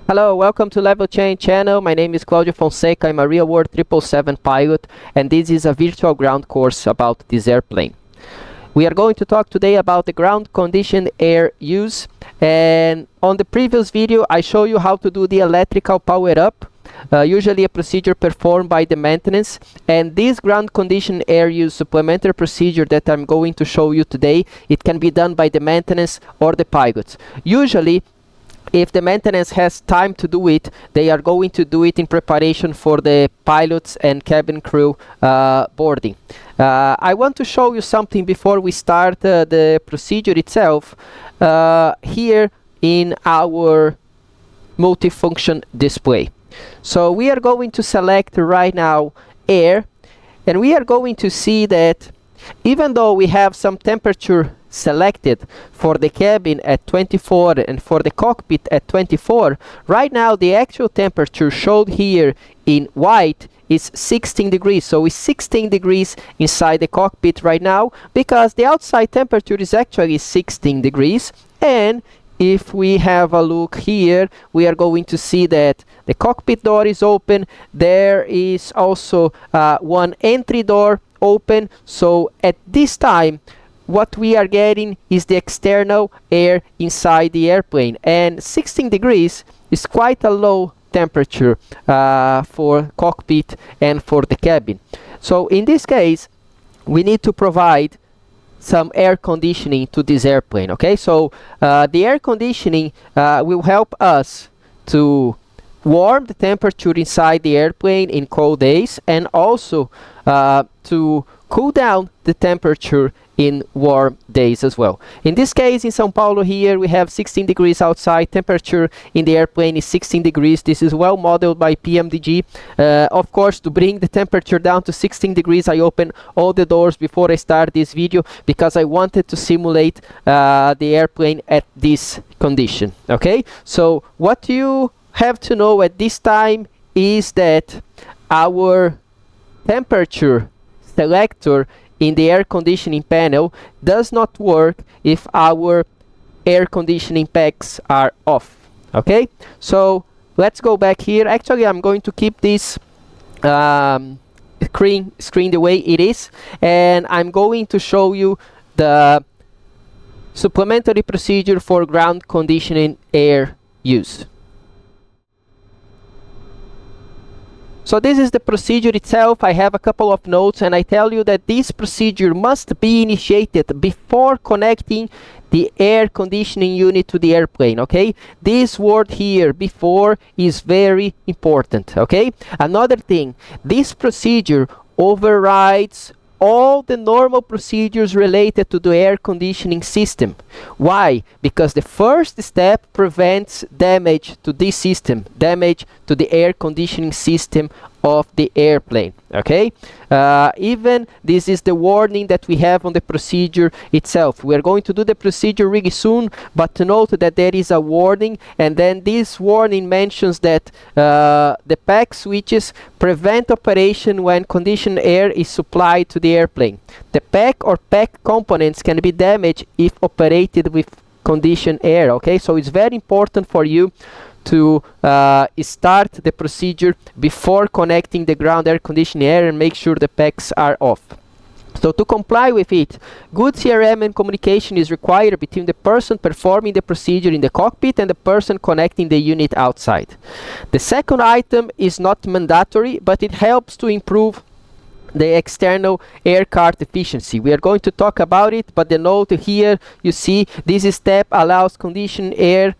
Hello, welcome to Level Change channel. My name is Claudio Fonseca. I'm a real world 777 pilot, and this is a virtual ground course about this airplane. We are going to talk today about the ground conditioned air use, and on the previous video I show you how to do the electrical power up, usually a procedure performed by the maintenance, and this ground conditioned air use supplementary procedure that I'm going to show you today, it can be done by the maintenance or the pilots. Usually, if the maintenance has time to do it, they are going to do it in preparation for the pilots and cabin crew boarding. I want to show you something before we start the procedure itself here in our multifunction display. So we are going to select right now air, and we are going to see that even though we have some temperature selected for the cabin at 24 and for the cockpit at 24, right now the actual temperature showed here in white is 16 degrees. So it's 16 degrees inside the cockpit right now because the outside temperature is actually 16 degrees. And if we have a look here, we are going to see that the cockpit door is open. There is also one entry door open. So at this time, what we are getting is the external air inside the airplane, and 16 degrees is quite a low temperature for cockpit and for the cabin. So in this case, we need to provide some air conditioning to this airplane. Okay, so the air conditioning will help us to warm the temperature inside the airplane in cold days, and also to cool down the temperature in warm days as well. In this case, in São Paulo here, we have 16 degrees outside. Temperature in the airplane is 16 degrees. This is well modeled by PMDG. Of course, to bring the temperature down to 16 degrees, I opened all the doors before I start this video because I wanted to simulate the airplane at this condition. Okay, so what you have to know at this time is that our temperature selector in the air conditioning panel does not work if our air conditioning packs are off. Okay, so let's go back here. Actually, I'm going to keep this screen the way it is, and I'm going to show you the supplementary procedure for ground conditioning air use. So this is the procedure itself. I have a couple of notes, and I tell you that this procedure must be initiated before connecting the air conditioning unit to the airplane. Okay, this word here, before, is very important. Okay, another thing, this procedure overrides all the normal procedures related to the air conditioning system. Why? Because the first step prevents damage to this system, damage to the air conditioning system of the airplane. Okay, even this is the warning that we have on the procedure itself. We are going to do the procedure really soon, but to note that there is a warning, and then this warning mentions that the pack switches prevent operation when conditioned air is supplied to the airplane. The pack or pack components can be damaged if operated with conditioned air. Okay, so it's very important for you to start the procedure before connecting the ground air conditioning air and make sure the packs are off. So to comply with it, good CRM and communication is required between the person performing the procedure in the cockpit and the person connecting the unit outside. The second item is not mandatory, but it helps to improve the external air cart efficiency. We are going to talk about it, but the note here, you see, this step allows conditioned air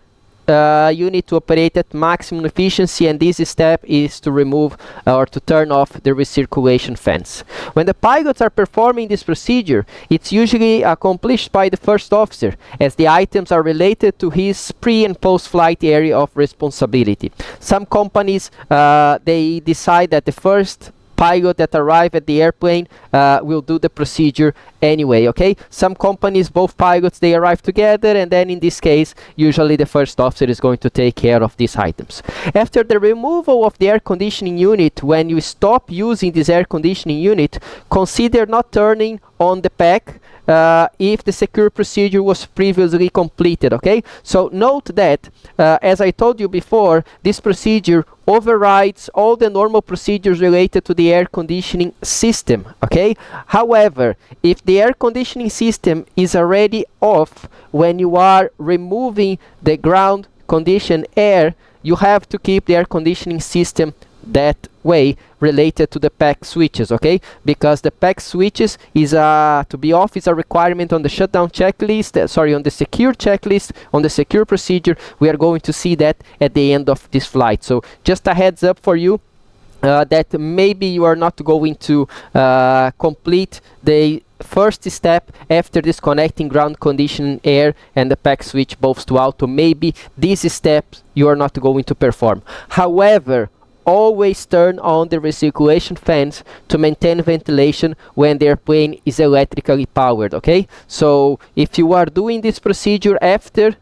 unit to operate at maximum efficiency, and this step is to remove or to turn off the recirculation fans. When the pilots are performing this procedure, it's usually accomplished by the first officer, as the items are related to his pre- and post-flight area of responsibility. Some companies they decide that the first pilot that arrive at the airplane will do the procedure anyway. Okay, some companies, both pilots, they arrive together, and then in this case usually the first officer is going to take care of these items. After the removal of the air conditioning unit, when you stop using this air conditioning unit, consider not turning on the pack if the secure procedure was previously completed. Okay, so note that as I told you before, this procedure overrides all the normal procedures related to the air conditioning system. Okay, however, if the air conditioning system is already off when you are removing the ground conditioned air, you have to keep the air conditioning system that way related to the pack switches, okay? Because the pack switches is to be off is a requirement on the shutdown checklist, on the secure checklist, on the secure procedure. We are going to see that at the end of this flight. So just a heads up for you that maybe you are not going to complete the first step after disconnecting ground conditioning air and the pack switch both to auto. Maybe these steps you are not going to perform. However, always turn on the recirculation fans to maintain ventilation when the airplane is electrically powered, okay? So if you are doing this procedure after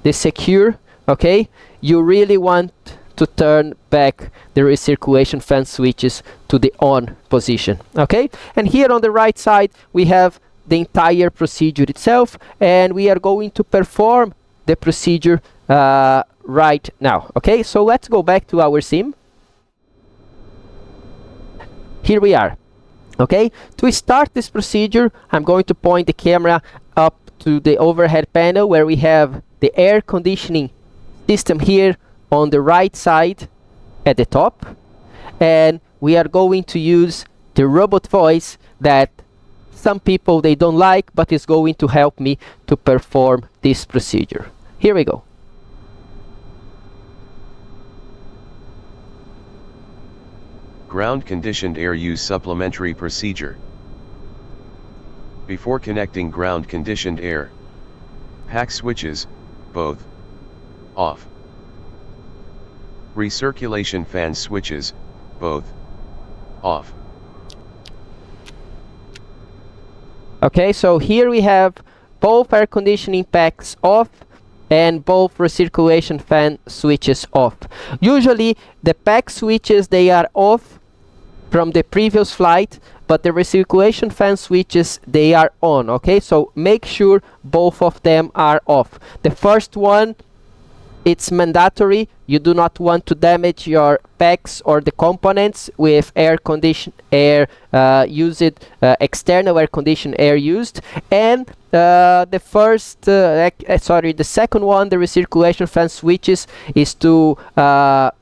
the secure, okay, you really want to turn back the recirculation fan switches to the on position, okay? And here on the right side we have the entire procedure itself, and we are going to perform the procedure right now, okay? So let's go back to our sim. Here we are, okay? To start this procedure, I'm going to point the camera up to the overhead panel where we have the air conditioning system here on the right side at the top, and we are going to use the robot voice that some people they don't like, but is going to help me to perform this procedure. Here we go. Ground conditioned air use supplementary procedure. Before connecting ground conditioned air, pack switches, both, off. Recirculation fan switches, both, off. Okay, so here we have both air conditioning packs off and both recirculation fan switches off. Usually the pack switches, they are off from the previous flight, but the recirculation fan switches, they are on, okay? So make sure both of them are off. The first one, it's mandatory. You do not want to damage your packs or the components with external air conditioned air used. And the second one, the recirculation fan switches, is to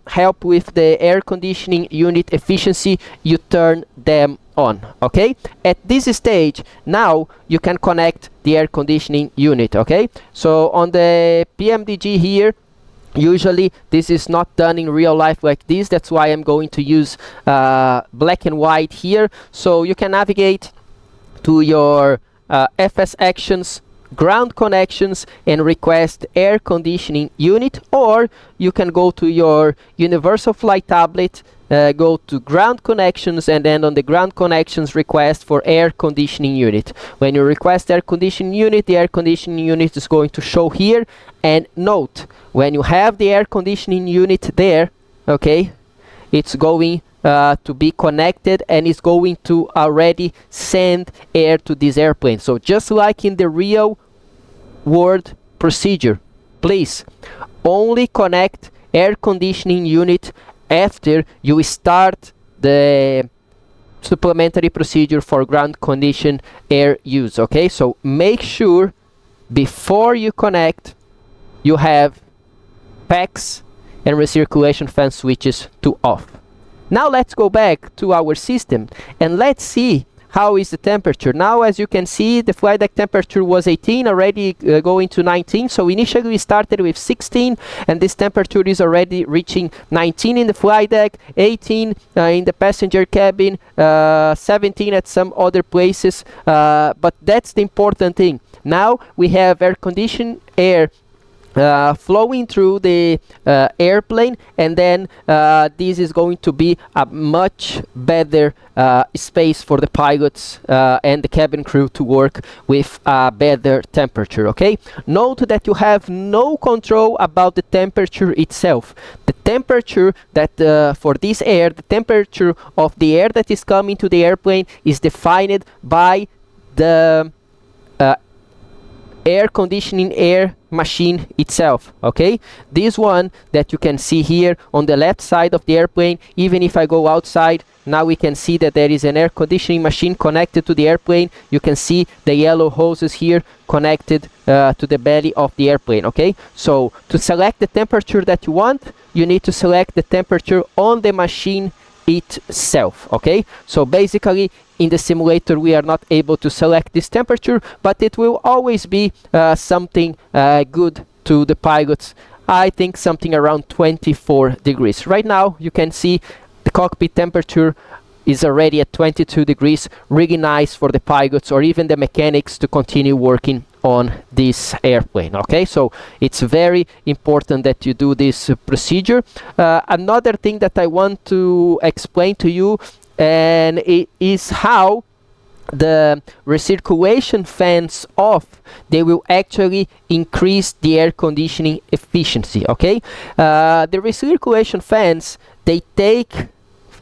help with the air conditioning unit efficiency. You turn them on, okay? At this stage, now you can connect the air conditioning unit, okay? So on the PMDG here, usually this is not done in real life like this. That's why I'm going to use black and white here. So you can navigate to your FS Actions, ground connections, and request air conditioning unit, or you can go to your universal flight tablet, go to ground connections, and then on the ground connections request for air conditioning unit. When you request air conditioning unit, the air conditioning unit is going to show here. And note, when you have the air conditioning unit there, okay, it's going to be connected and is going to already send air to this airplane. So just like in the real world procedure, please only connect air conditioning unit after you start the supplementary procedure for ground conditioned air use, okay? So make sure before you connect, you have packs and recirculation fan switches to off. Now let's go back to our system and let's see how is the temperature. Now, as you can see, the flight deck temperature was 18, already going to 19. So initially we started with 16, and this temperature is already reaching 19 in the flight deck, 18 in the passenger cabin, 17 at some other places. But that's the important thing. Now we have air conditioned air flowing through the airplane, and then this is going to be a much better space for the pilots and the cabin crew to work with a better temperature, okay? Note that you have no control about the temperature itself. The temperature that for this air, the temperature of the air that is coming to the airplane is defined by the air conditioning air machine itself. Okay, this one that you can see here on the left side of the airplane, even if I go outside, now we can see that there is an air conditioning machine connected to the airplane. You can see the yellow hoses here connected to the belly of the airplane. Okay, so to select the temperature that you want, you need to select the temperature on the machine itself. Okay, so basically in the simulator we are not able to select this temperature, but it will always be something good to the pilots. I think something around 24 degrees. Right now you can see the cockpit temperature is already at 22 degrees, really nice for the pilots or even the mechanics to continue working on this airplane. Okay, so it's very important that you do this procedure. Another thing that I want to explain to you, and it is how the recirculation fans off, they will actually increase the air conditioning efficiency. Okay, the recirculation fans, they take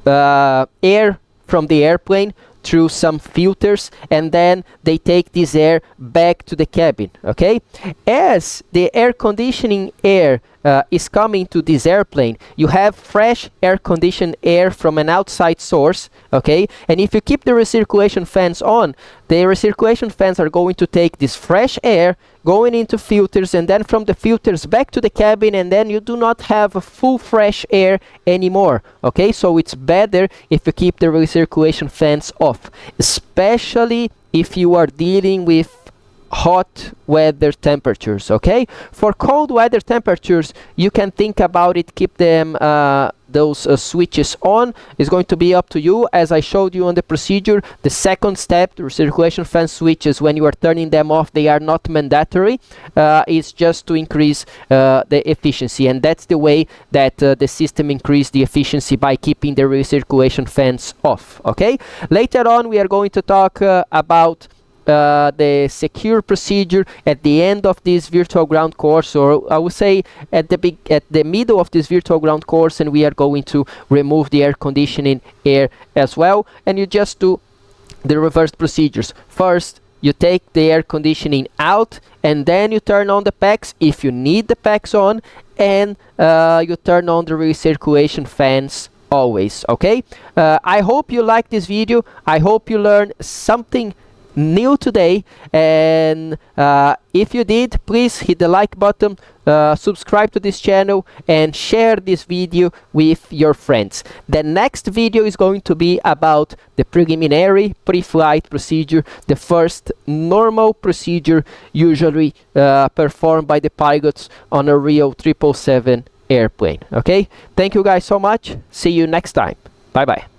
air from the airplane through some filters, and then they take this air back to the cabin. Okay, as the air conditioning air is coming to this airplane, you have fresh air conditioned air from an outside source. Okay, and if you keep the recirculation fans on, the recirculation fans are going to take this fresh air going into filters, and then from the filters back to the cabin, and then you do not have a full fresh air anymore. Okay, so it's better if you keep the recirculation fans off, especially if you are dealing with hot weather temperatures. Okay, for cold weather temperatures you can think about it, keep them those switches on. Is going to be up to you. As I showed you on the procedure, the second step, the recirculation fan switches, when you are turning them off, they are not mandatory. It's just to increase the efficiency, and that's the way that the system increase the efficiency, by keeping the recirculation fans off. Okay, later on we are going to talk about the secure procedure at the end of this virtual ground course, or I would say at the middle of this virtual ground course, and we are going to remove the air conditioning air as well. And you just do the reverse procedures. First you take the air conditioning out, and then you turn on the packs if you need the packs on, and you turn on the recirculation fans always. Okay, I hope you like this video. I hope you learned something new today, and if you did, please hit the like button, subscribe to this channel, and share this video with your friends. The next video is going to be about the preliminary pre-flight procedure, the first normal procedure usually performed by the pilots on a real 777 airplane. Okay, thank you guys so much. See you next time. Bye bye.